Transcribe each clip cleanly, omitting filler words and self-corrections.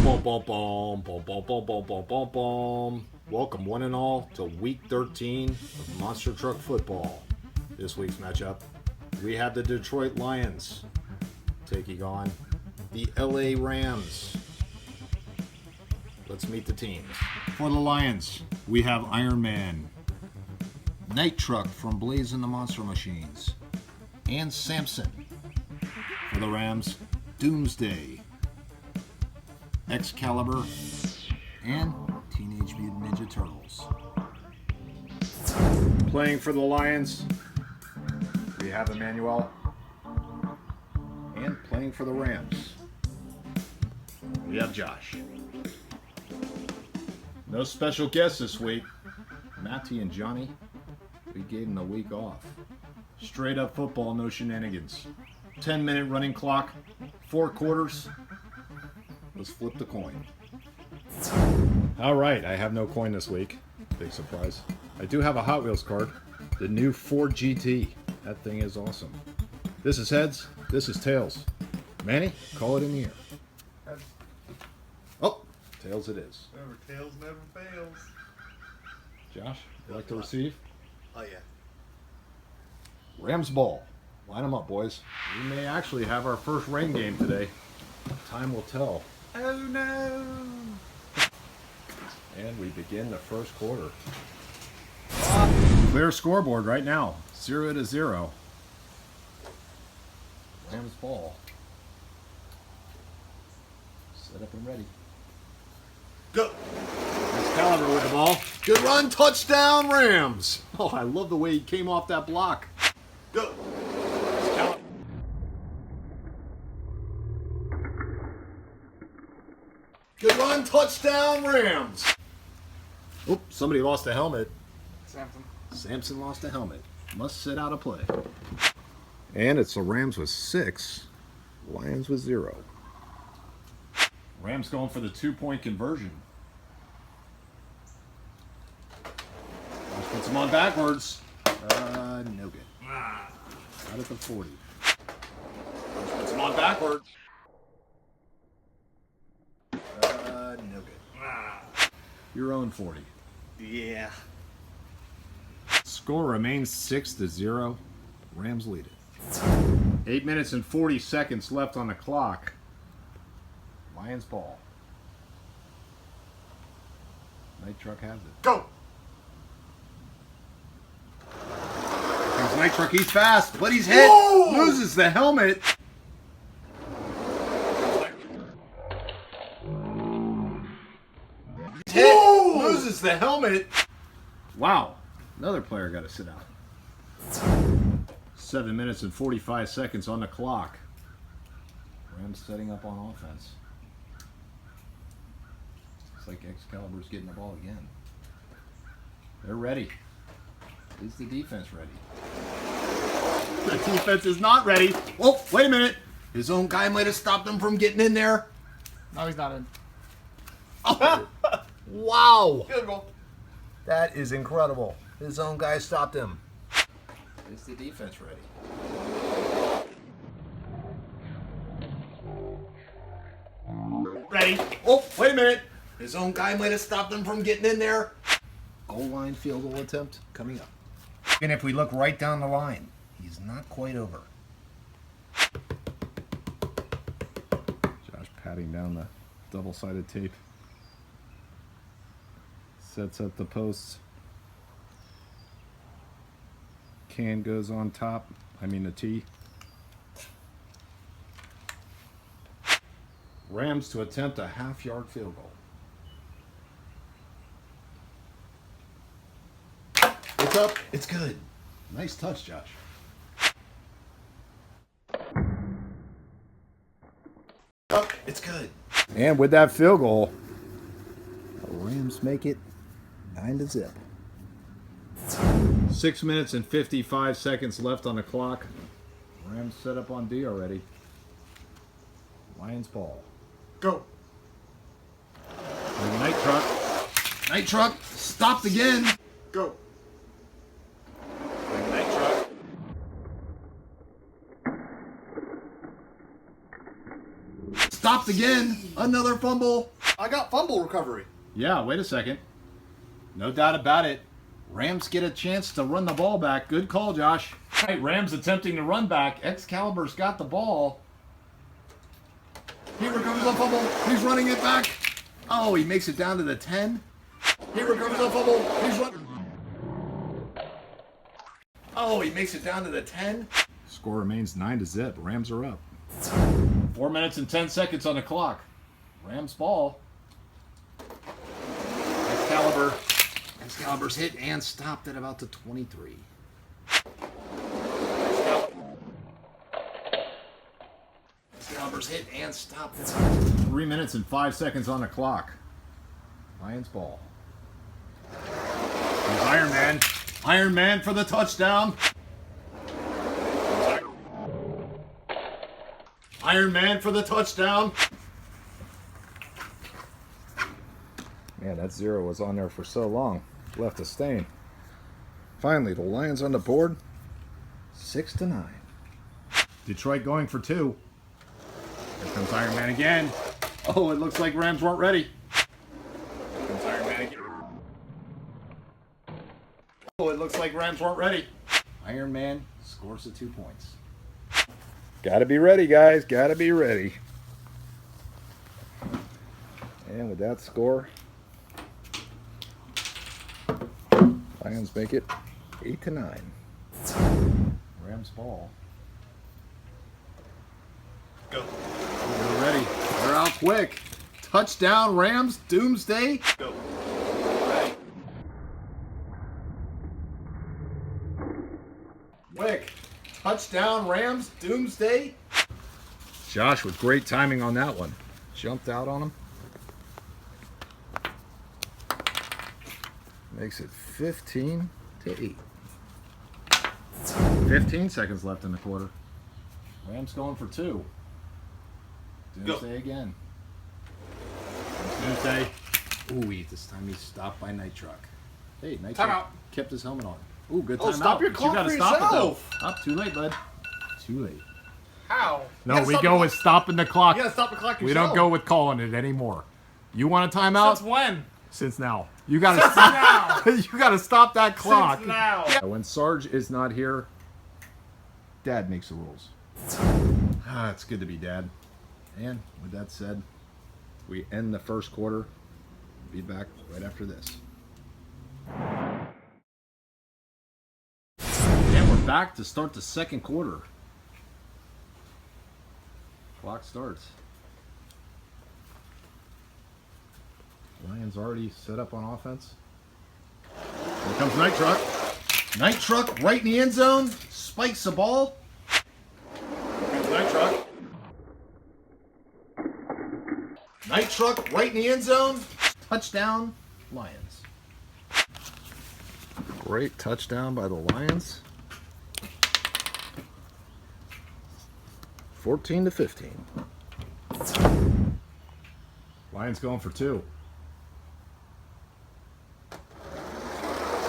Boom, boom, boom, boom, boom, boom, boom, boom, boom, boom. Welcome, one and all, to Week 13 of Monster Truck Football. This week's matchup, we have the Detroit Lions taking on the LA Rams. Let's meet the teams. For the Lions, we have Iron Man, Night Truck from Blazing the Monster Machines, and Samson. For the Rams, Doomsday, Excalibur, and Teenage Mutant Ninja Turtles. Playing for the Lions, we have Emmanuel. And playing for the Rams, we have Josh. No special guests this week. Matty and Johnny, we gave them the week off. Straight up football, no shenanigans. 10-minute running clock, 4 quarters. Let's flip the coin. All right, I have no coin this week. Big surprise. I do have a Hot Wheels card, the new Ford GT. That thing is awesome. This is heads, this is tails. Manny, call it in the air. Heads. Oh, tails it is. Remember, tails never fails. Josh, you like to receive? Oh yeah. Rams ball. Line them up, boys. We may actually have our first rain game today. Time will tell. Oh no! And we begin the first quarter. Clear scoreboard right now. 0-0. Rams ball. Set up and ready. Go! Excalibur with the ball. Good run, touchdown, Rams. Oh, I love the way he came off that block. Go! Excalibur. Good run, touchdown, Rams. Oop, somebody lost a helmet. Samson. Samson lost a helmet. Must sit out a play. And it's the Rams with 6, Lions with 0. Rams going for the 2-point conversion. Josh puts him on backwards. No good. Out at the 40. Josh puts him on backwards. No good. Your own 40. Yeah. Score remains 6-0. Rams lead it. 8 minutes and 40 seconds left on the clock. Lions ball. Night Truck has it. Go! Comes Night Truck, he's fast, but he's hit. Whoa! Loses the helmet. Hit. Whoa! Loses the helmet. Wow. Another player got to sit out. 7 minutes and 45 seconds on the clock. Rams setting up on offense. Looks like Excalibur's getting the ball again. They're ready. Is the defense ready? The defense is not ready. Oh, wait a minute. His own guy might have stopped him from getting in there. No, he's not in. Oh, wow. Field goal. That is incredible. His own guy stopped him. Is the defense ready? Ready. Oh, wait a minute. His own guy might have stopped him from getting in there. Goal line field goal attempt coming up. And if we look right down the line, he's not quite over. Josh patting down the double-sided tape. Sets up the posts. Can goes on top. The tee. Rams to attempt a half-yard field goal. It's up. It's good. Nice touch, Josh. Up. It's good. And with that field goal, the Rams make it 9-0. 6 minutes and 55 seconds left on the clock. Rams set up on D already. Lions ball. Go! Night Truck. Night Truck stopped again. Go! Night Truck. stopped again. Another fumble. I got fumble recovery. Yeah, wait a second. No doubt about it. Rams get a chance to run the ball back. Good call, Josh. All right, Rams attempting to run back. Excalibur's got the ball. He recovers the fumble. He's running it back. Oh, he makes it down to the 10. He recovers the fumble. He's running. Oh, he makes it down to the 10. Score remains 9-0. Rams are up. 4 minutes and 10 seconds on the clock. Rams ball. Excalibur's hit and stopped at about the 23. Excalibur's hit and stopped at 3 minutes and 5 seconds on the clock. Lions ball. Here's Iron Man. Iron Man for the touchdown. Iron Man for the touchdown. Man, that 0 was on there for so long. Left a stain. Finally, the Lions on the board. 6-9. Detroit going for 2. Here comes Iron Man again. Oh, it looks like Rams weren't ready. Here comes Iron Man again. Oh, it looks like Rams weren't ready. Iron Man scores the 2 points. Gotta be ready, guys. Gotta be ready. And with that score, Lions make it 8-9. Rams ball. Go. They're ready. They're out quick. Touchdown, Rams. Doomsday. Go. Quick. Touchdown, Rams. Doomsday. Josh with great timing on that one. Jumped out on him. Makes it 15-8. 15 seconds left in the quarter. Rams going for 2. Doomsday again. Doomsday. Ooh, this time he's stopped by Night Truck. Hey, Night Time Truck out. kept his helmet on. Ooh, good Oh, time stop out. your But clock you gotta for stop yourself. it though. Up, too late, bud. Too late. How? No, we go with stopping the clock. You gotta stop the clock We yourself. don't go with calling it anymore. You want a timeout? Since when? Since now. You gotta stop. Now. You gotta stop that clock. Since now. When Sarge is not here, Dad makes the rules. It's good to be Dad. And with that said, we end the first quarter. Be back right after this. And we're back to start the second quarter. Clock starts. Lions already set up on offense. Here comes Night Truck. Night Truck right in the end zone. Spikes the ball. Here comes Night Truck. Night Truck right in the end zone. Touchdown, Lions. Great touchdown by the Lions. 14-15. Lions going for 2.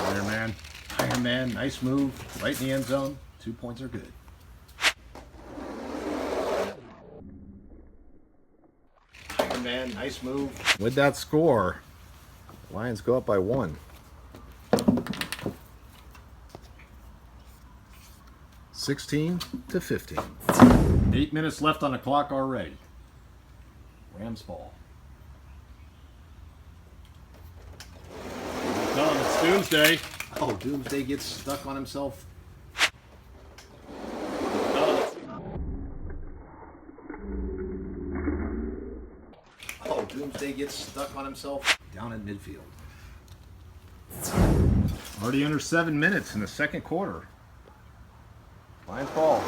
Iron Man. Iron Man, nice move. Right in the end zone. 2 points are good. Iron Man, nice move. With that score, Lions go up by 1. 16-15. 8 minutes left on the clock already. Rams ball. Done. It's Doomsday. Oh, Doomsday gets stuck on himself. Oh, Doomsday gets stuck on himself down at midfield. Already under 7 minutes in the second quarter. Lions ball.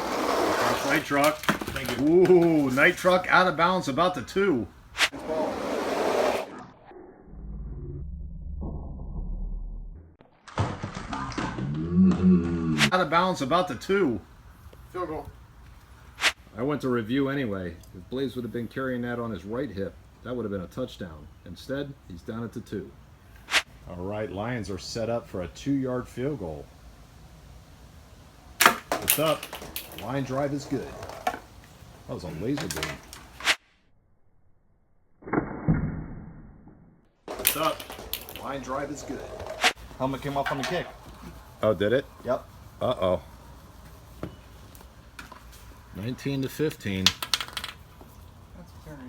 Night Truck. Thank you. Ooh, Night Truck out of bounds about the 2. Lions ball. Out of bounds about the 2. Field goal. I went to review anyway. If Blaze would have been carrying that on his right hip, that would have been a touchdown. Instead, he's down at the 2. All right, Lions are set up for a 2-yard field goal. It's up. Line drive is good. That was a laser beam. up. Line drive is good. Helmet came off on the kick. Oh, did it? Yep. Uh-oh. 19 to 15. That's curious.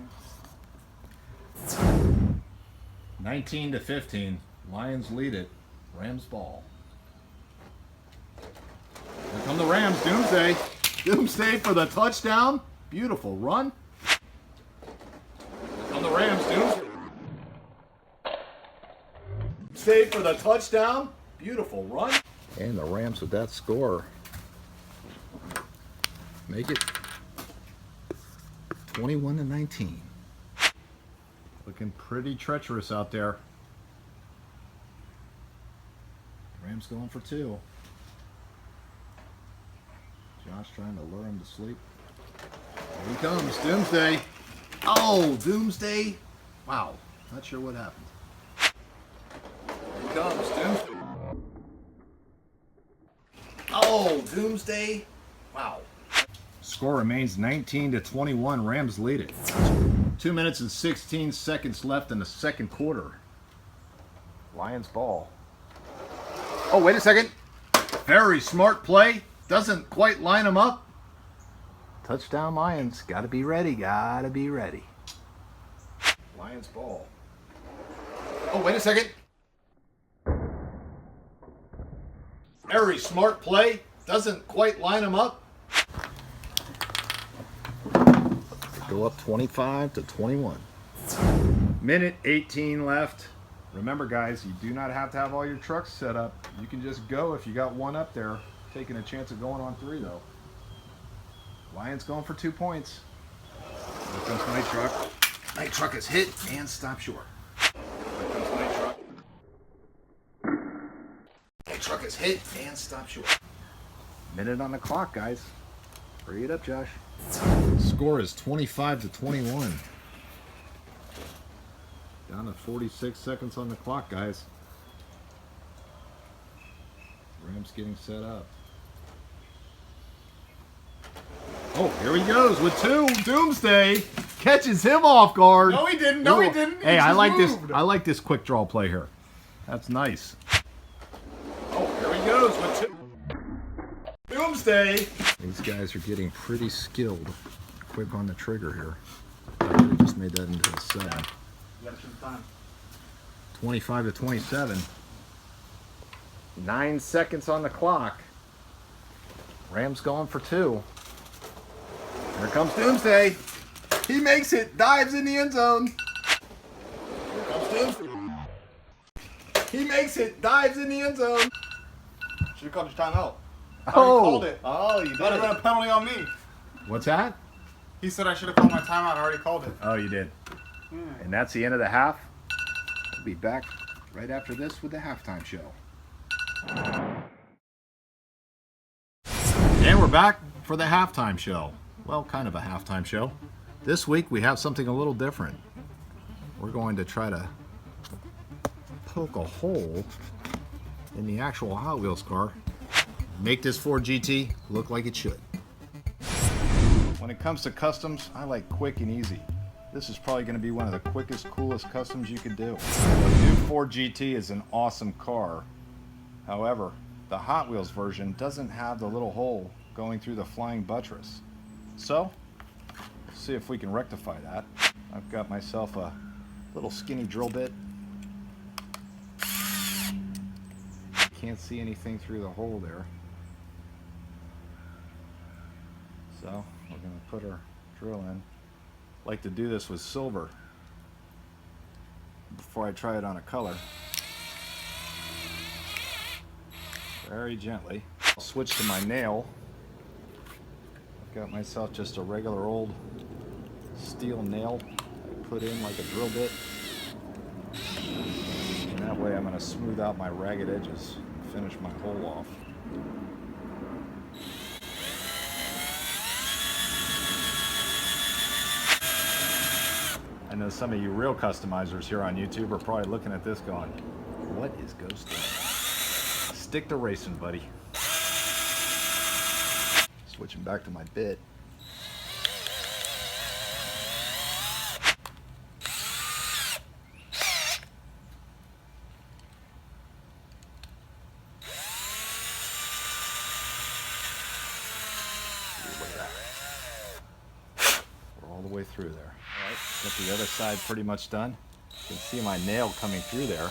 19 to 15. Lions lead it. Rams ball. Here come the Rams. Doomsday. Doomsday for the touchdown. Beautiful run. Here come the Rams. Doomsday. Doomsday for the touchdown. Beautiful run. And the Rams with that score make it 21 to 19. Looking pretty treacherous out there. Rams going for 2. Josh trying to lure him to sleep. Here he comes, Doomsday. Oh, Doomsday. Wow, not sure what happened. Here he comes, Doomsday. Oh, Doomsday. Wow. Score remains 19 to 21. Rams lead it. 2 minutes and 16 seconds left in the second quarter. Lions ball. Oh, wait a second. Very smart play. Doesn't quite line them up. Touchdown Lions. Gotta be ready. Gotta be ready. Lions ball. Oh, wait a second. Very smart play. Doesn't quite line them up. Go up 25 to 21. Minute 18 left. Remember, guys, you do not have to have all your trucks set up. You can just go if you got one up there. Taking a chance of going on 3, though. Lions going for 2 points. Here comes Night Truck. Night Truck is hit and stopped short. Here comes Night Truck. Night Truck is hit and stopped short. Minute on the clock, guys. Hurry it up, Josh. Score is 25 to 21. Down to 46 seconds on the clock, guys. Rams getting set up. Oh, here he goes with 2. Doomsday catches him off guard. No, he didn't. No, he Ooh. didn't. He Hey, I just like moved. this. I like this quick draw play here. That's nice. Oh, here he goes with 2. Doomsday. These guys are getting pretty skilled. Quick on the trigger here. I could have just made that into a 7. You gotta shoot the time. 25 to 27. 9 seconds on the clock. Rams going for 2. Here comes Doomsday. He makes it. Dives in the end zone. Here comes Doomsday. He makes it. Dives in the end zone. Should have called your timeout. I already Oh, called it. oh, you That'd have been did. a penalty on me. What's that? He said I should have called my timeout. I already called it. Oh, you did. And that's the end of the half. We'll be back right after this with the halftime show. And we're back for the halftime show. Well, kind of a halftime show. This week we have something a little different. We're going to try to poke a hole in the actual Hot Wheels car. Make this Ford GT look like it should. When it comes to customs, I like quick and easy. This is probably going to be one of the quickest, coolest customs you could do. The new Ford GT is an awesome car. However, the Hot Wheels version doesn't have the little hole going through the flying buttress. So, let's see if we can rectify that. I've got myself a little skinny drill bit. Can't see anything through the hole there. So, we're going to put our drill in. Like to do this with silver before I try it on a color. Very gently. I'll switch to my nail. I've got myself just a regular old steel nail I put in like a drill bit. And that way I'm going to smooth out my ragged edges and finish my hole off. I know some of you real customizers here on YouTube are probably looking at this going, what is Ghost doing? Stick to racing, buddy. Switching back to my bit. the way through there. All right, got the other side pretty much done. You can see my nail coming through there.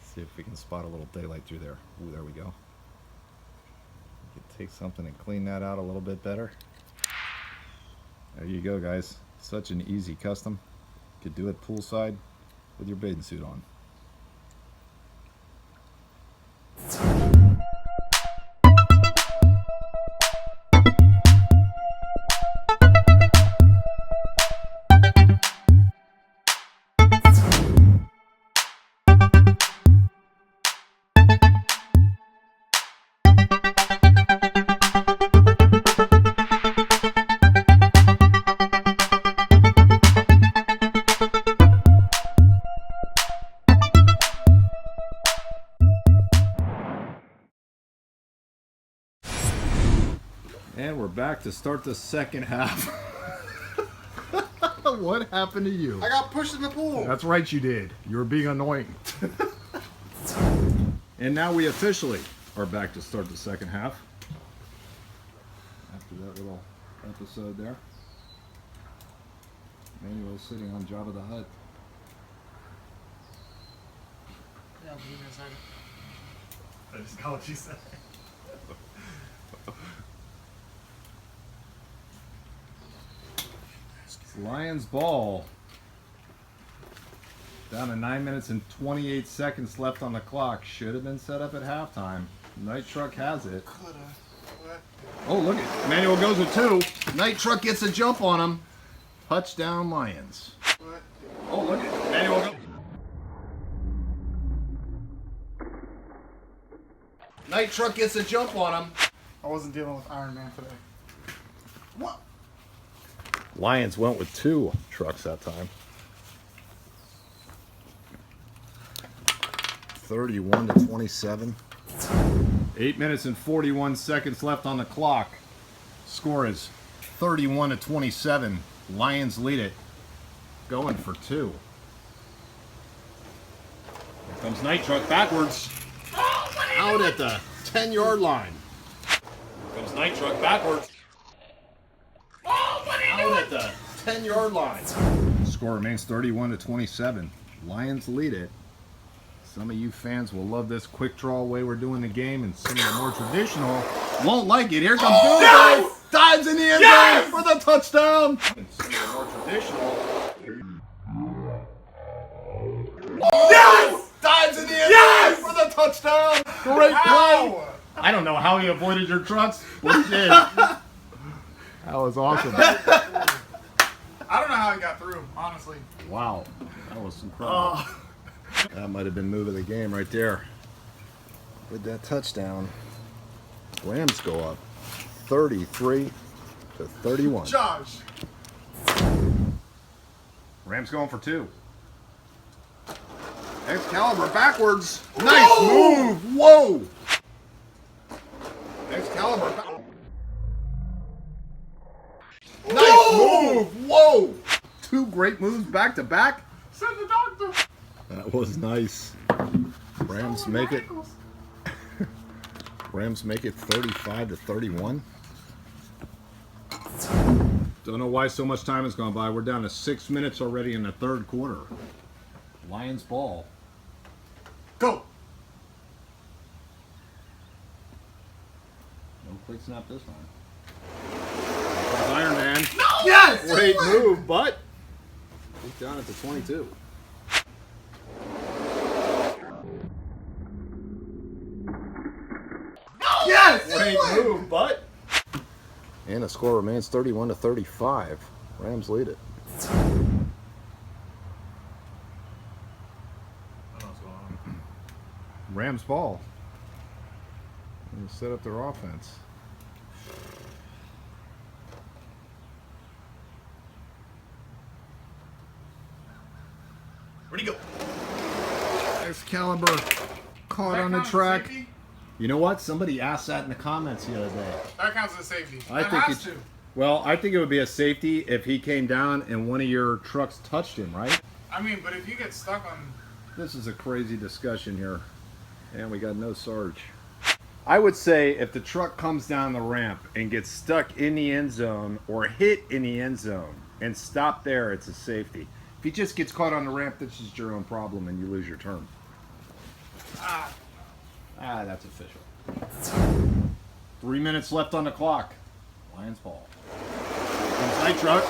See if we can spot a little daylight through there. Ooh, there we go. You can take something and clean that out a little bit better. There you go, guys. Such an easy custom. You could do it poolside with your bathing suit on. And we're back to start the second half. What happened to you? I got pushed in the pool. That's right, you did. You were being annoying. And now we officially are back to start the second half. After that little episode there. Manuel sitting on Jabba the Hutt. Yeah, give me a second. I just got what you said. Lions ball. Down to 9 minutes and 28 seconds left on the clock. Should have been set up at halftime. Night Truck has it. Coulda. What? Oh, look at Manuel goes with 2. Night Truck gets a jump on him. Touchdown Lions. What? Oh, look at Manuel goes. Night Truck gets a jump on him. I wasn't dealing with Iron Man today. What? Lions went with 2 trucks that time. 31 to 27. 8 minutes and 41 seconds left on the clock. Score is 31 to 27. Lions lead it. Going for 2. Here comes Night Truck backwards. Out at the 10-yard line. Here comes Night Truck backwards. Out at the 10-yard line. Score remains 31 to 27. Lions lead it. Some of you fans will love this quick draw way we're doing the game, and some of the more traditional won't like it. Here comes Doomsday. Dives in the end zone for the touchdown. And some of the more traditional. Dives in the end zone for the touchdown. Great play. Ow! I don't know how he avoided your trucks, but he did. That was awesome. I don't know how he got through, honestly. Wow, that was incredible. That might have been move of the game right there. With that touchdown, Rams go up 33 to 31. Josh. Rams going for 2. Excalibur backwards. Nice move. Whoa. Excalibur. Nice move. Whoa. 2 great moves back to back. Send the doctor. That was nice. Rams make it. Rams make it 35 to 31. Don't know why so much time has gone by. We're down to 6 minutes already in the third quarter. Lions ball. Go. No quick snap this time. Iron Man. No! Yes! Great move, but he's down at the 22. Yes! Great move, but. And the score remains 31 to 35. Rams lead it. I don't know what's going on. Rams ball. And set up their offense. Where'd he go? Excalibur caught That on the counts as track. safety? You know what? Somebody asked that in the comments the other day. That counts as safety. I That think has it- to. Well, I think it would be a safety if he came down and one of your trucks touched him, right? I mean, but if you get stuck on... This is a crazy discussion here. And we got no Sarge. I would say if the truck comes down the ramp and gets stuck in the end zone or hit in the end zone and stop there, it's a safety. If he just gets caught on the ramp, that's just your own problem and you lose your turn. That's official. 3 minutes left on the clock. Lions ball. Comes Night Truck.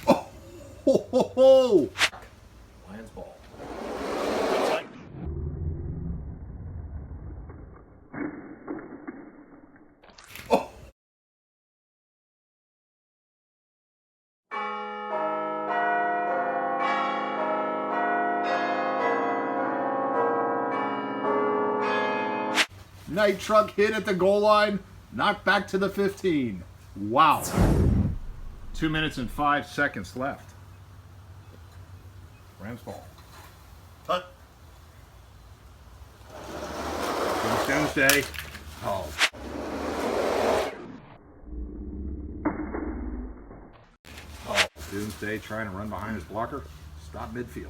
Oh, ho, ho, ho. Lions ball. Night Truck hit at the goal line, knocked back to the 15. Wow. 2 minutes and 5 seconds left. Rams ball. But Doomsday. Oh. Doomsday trying to run behind his blocker. Stop midfield.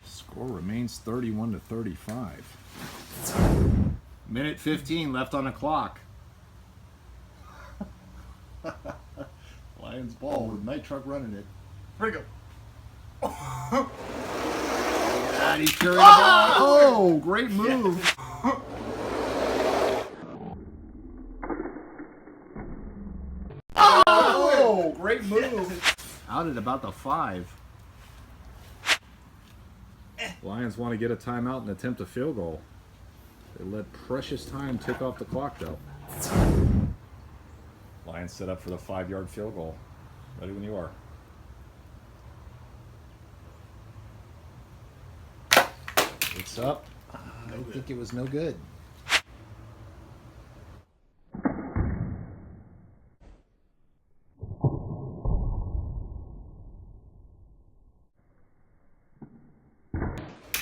Score remains 31-35. Minute 15 left on the clock. Lions ball with Night Truck running it. Where'd it go? And he's carrying the ball. Oh, great move. Oh, great move. Out at about the 5. Lions want to get a timeout and attempt a field goal. They let precious time tick off the clock, though. Lions set up for the 5-yard field goal. Ready when you are. It's up. I think it was no good.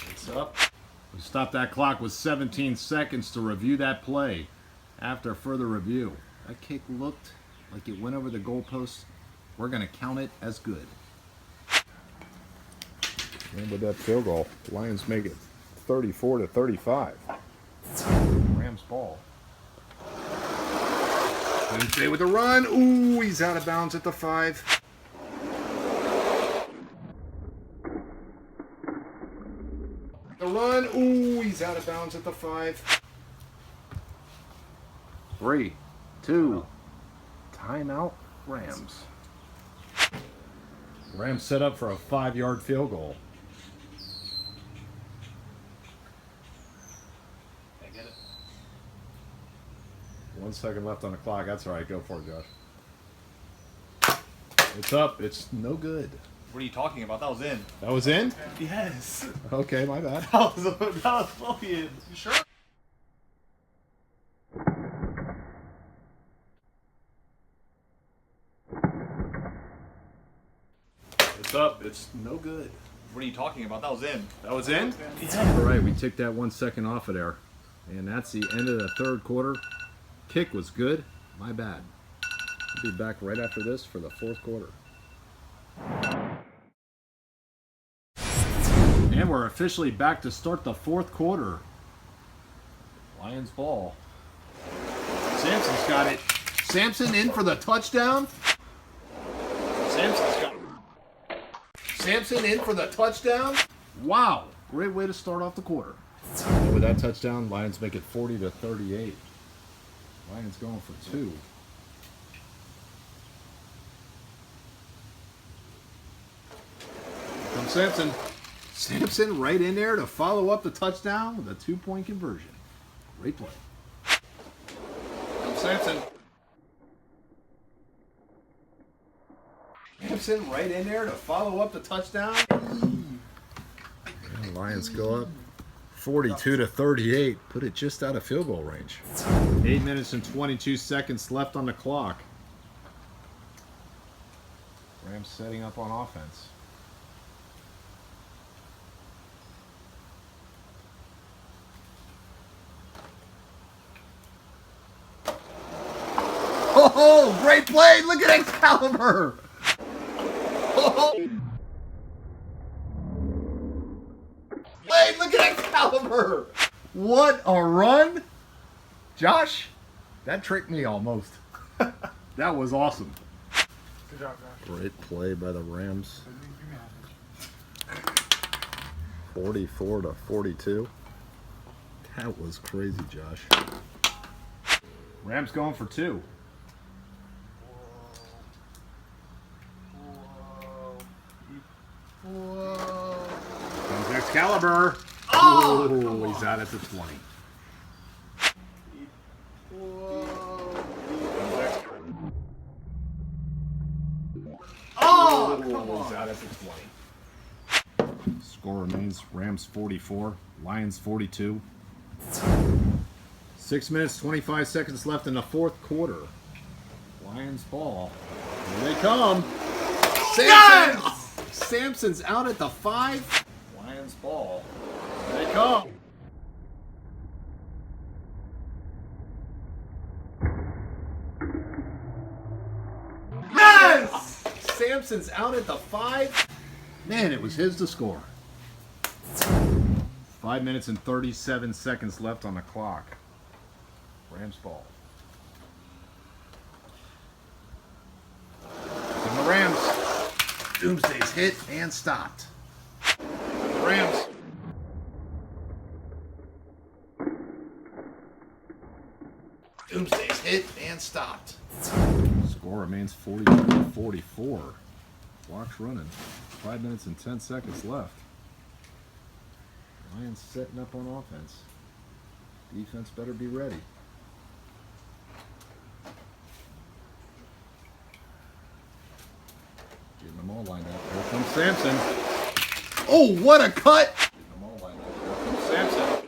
It's up. We stopped that clock with 17 seconds to review that play. After further review, that kick looked like it went over the goalpost. We're going to count it as good. And with that field goal, the Lions make it 34-35. Rams ball. Wednesday with a run. Ooh, he's out of bounds at the 5. The run. Ooh, he's out of bounds at the 5. 3, 2, timeout, Rams. Rams set up for a 5-yard field goal. 1 second left on the clock. That's all right. Go for it, Josh. It's up. It's no good. What are you talking about? That was in. That was in? Yes. Okay, my bad. That was fully in. You sure? It's up. It's no good. What are you talking about? That was in. That was in? Yeah. All right, we took that 1 second off of there. And that's the end of the third quarter. Kick was good. My bad. We'll be back right after this for the fourth quarter. And we're officially back to start the fourth quarter. Lions ball. Sampson's got it. Sampson in for the touchdown. Sampson's got it. Sampson in for the touchdown. Wow. Great way to start off the quarter. And with that touchdown, Lions make it 40-38. Lions going for 2. From Sampson. Sampson right in there to follow up the touchdown with a 2-point conversion. Great play. From Sampson. Sampson right in there to follow up the touchdown. And Lions go up 42-38. Put it just out of field goal range. 8 minutes and 22 seconds left on the clock. Rams setting up on offense. Oh, great play! Look at Excalibur! Oh. Play, look at Excalibur! What a run! Josh, that tricked me almost. That was awesome. Good job, Josh. Great play by the Rams. You managed. 44 to 42. That was crazy, Josh. Rams going for 2. Comes Excalibur. Oh, he's out at the 20. Oh, come He's on. out at the 20. Score remains Rams 44, Lions 42. 6 minutes, 25 seconds left in the fourth quarter. Lions ball. Here they come. Samson! Yes! Samson's out at the 5. Lions ball. Here they come. Yes! Samson's out at the 5. Man, it was his to score. 5 minutes and 37 seconds left on the clock. Rams ball. And the Rams. Doomsday's hit and stopped. The Rams. Doomsday's hit and stopped. Score remains 42-44. Clock's running. 5 minutes and 10 seconds left. Lions setting up on offense. Defense better be ready. Getting them all lined up. Here comes Samson. Oh, what a cut! Getting them all lined up. Here comes Samson.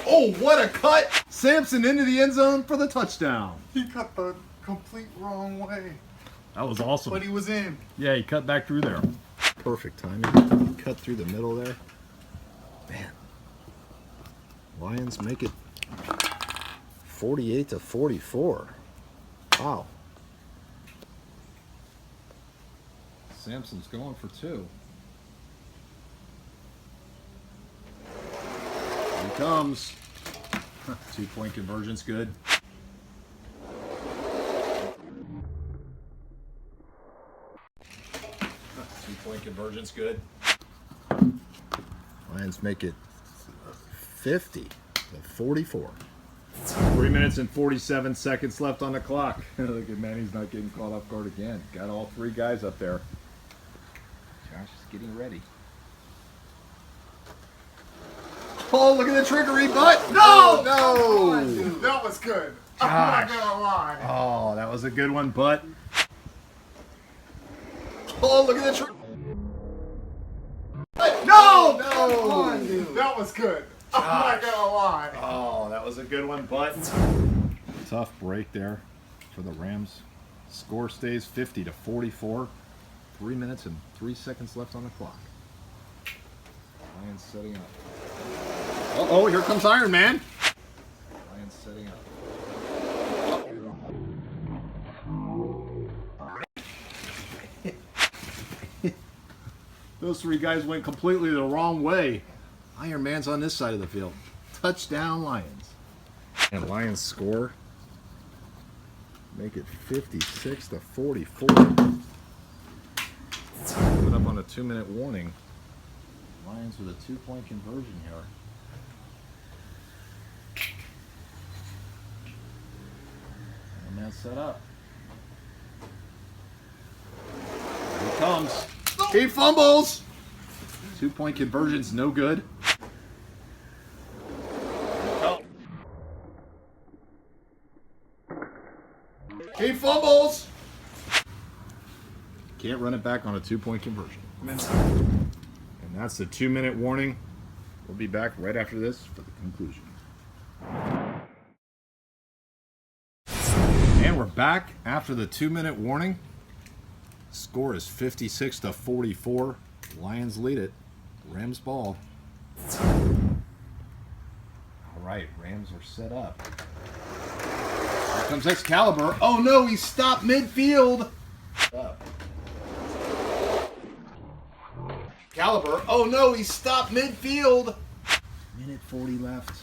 Oh, what a cut! Samson into the end zone for the touchdown. He cut the complete wrong way, That was awesome. but he was in. Yeah, he cut back through there. Perfect timing. Cut through the middle there. Man. Lions make it 48 to 44. Wow. Samson's going for 2. Here he comes. 2-point conversion's good. Two-point conversion's good. Lions make it 50 to 44. 3 minutes and 47 seconds left on the clock. Look at Manny's not getting caught off guard again. Got all 3 guys up there. Josh is getting ready. Oh, look at the trickery, but No! no! Dude, that was good. Gosh. I'm not gonna lie. Oh, that was a good one, but. Oh, look at the trick. No! No! Come on, dude. That was good. I'm not gonna lie. Oh, that was a good one, but. Tough break there for the Rams. Score stays 50 to 44. 3 minutes and 3 seconds left on the clock. Lions setting up. Oh, here comes Iron Man. Lions setting up. Those 3 guys went completely the wrong way. Iron Man's on this side of the field. Touchdown, Lions. And Lions score. Make it 56 to 44. Coming up on a 2-minute warning. Lions with a 2-point conversion here. And man set up. Here he comes. He fumbles. 2-point conversion's no good. He fumbles. Can't run it back on a 2-point conversion. And that's the 2-minute warning. We'll be back right after this for the conclusion. And we're back after the 2-minute warning. Score is 56 to 44. Lions lead it. Rams ball. All right, Rams are set up. Here comes Excalibur. Oh no, he stopped midfield. Excalibur. Oh no, he stopped midfield. Minute 40 left.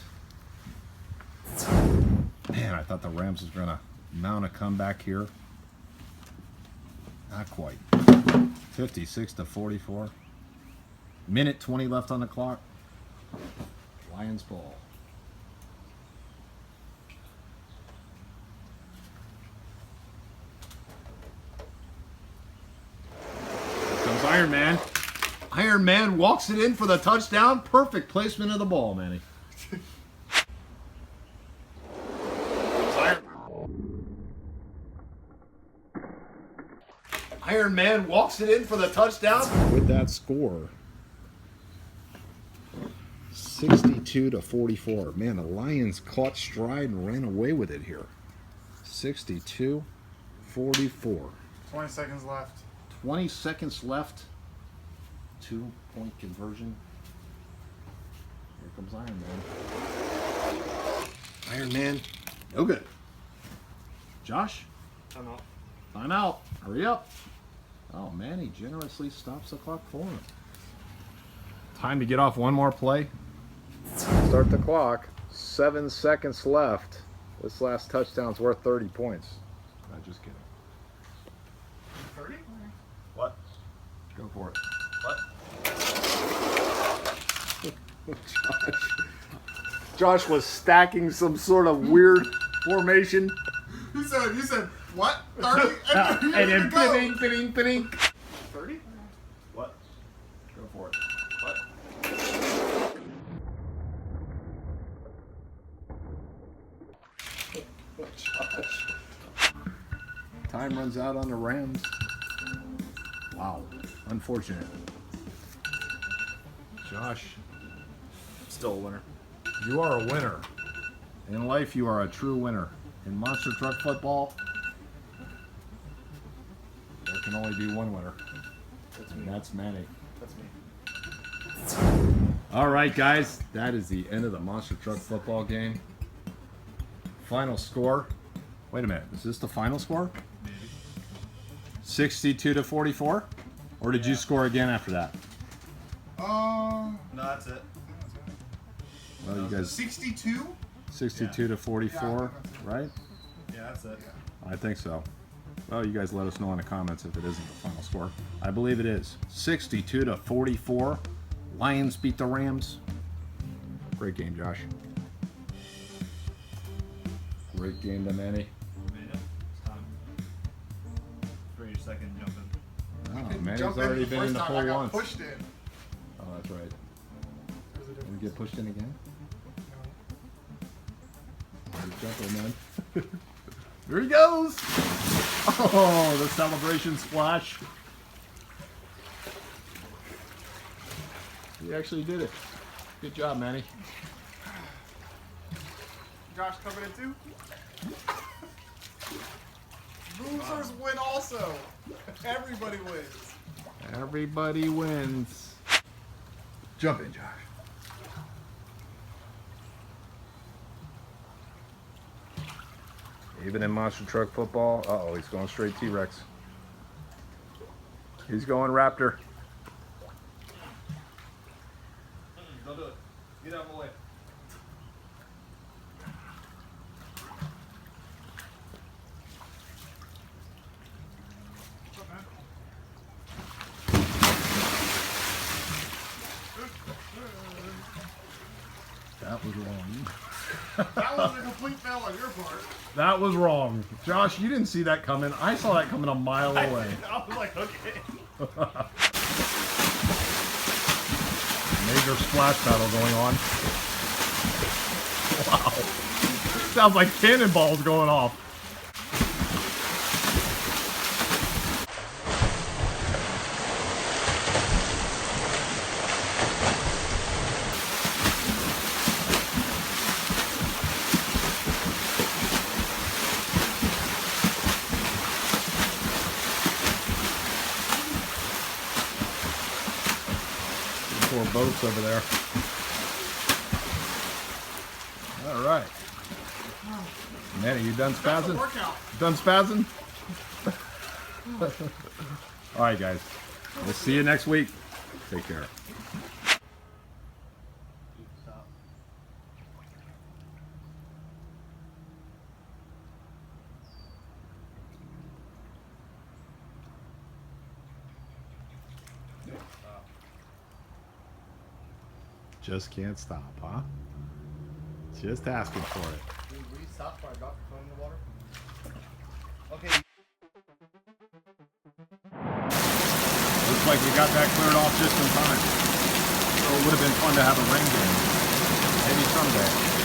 Man, I thought the Rams was going to mount a comeback here. Not quite. 56-44. Minute 20 left on the clock. Lions ball. Comes Iron Man. Iron Man walks it in for the touchdown. Perfect placement of the ball, Manny. Iron Man walks it in for the touchdown. With that score, 62-44. Man, the Lions caught stride and ran away with it here. 62-44. 20 seconds left. 20 seconds left. 2-point conversion. Here comes Iron Man. Iron Man, no good. Josh? I'm out. Time out. Hurry up. Oh, Manny generously stops the clock for him. Time to get off one more play. Start the clock. 7 seconds left. This last touchdown's worth 30 points. Not just kidding. 30? What? Go for it. What? Josh was stacking some sort of weird formation. You said, what? 30? And then bidding. 30? What? Go for it. What? Time runs out on the Rams. Wow. Unfortunate. Josh, Still a winner. you are a winner. In life, you are a true winner. In Monster Truck Football, there can only be one winner. And that's Manny. That's me. All right, guys, that is the end of the Monster Truck Football game. Final score. Wait a minute, is this the final score? Maybe. 62-44? Or did you score again after that? No, that's it. Well, you guys 62? 62-44, right? Yeah, that's it. I think so. Well, you guys let us know in the comments if it isn't the final score. I believe it is. 62-44. Lions beat the Rams. Great game, Josh. Great game to Manny. Made it. It's time. For your second jump in. Oh, Manny's Jump in already the been in first the time pool I got once. pushed in. Oh, that's right. There's a Did difference. we get pushed in again? Good jumper, man. There he goes! Oh, the celebration splash. He actually did it. Good job, Manny. Josh coming in too? Losers win also. Everybody wins. Everybody wins. Jump in, Josh. Even in Monster Truck Football, uh-oh, he's going straight T-Rex. He's going Raptor. Don't do it. Get out of the way. That was wrong. That was a complete fail on your part. That was wrong. Josh, you didn't see that coming. I saw that coming a mile away. I was like, okay. Major splash battle going on. Wow. Sounds like cannonballs going off. Four boats over there. All right. Manny, you done That's a spazzing? workout. Done spazzing? All right, guys. We'll see you next week. Take care. Stop. Just can't stop, huh? Just asking for it. Dude, will you stop before I drop your phone in the water? Okay. Looks like we got that cleared off just in time. So it would have been fun to have a rain game. Maybe someday.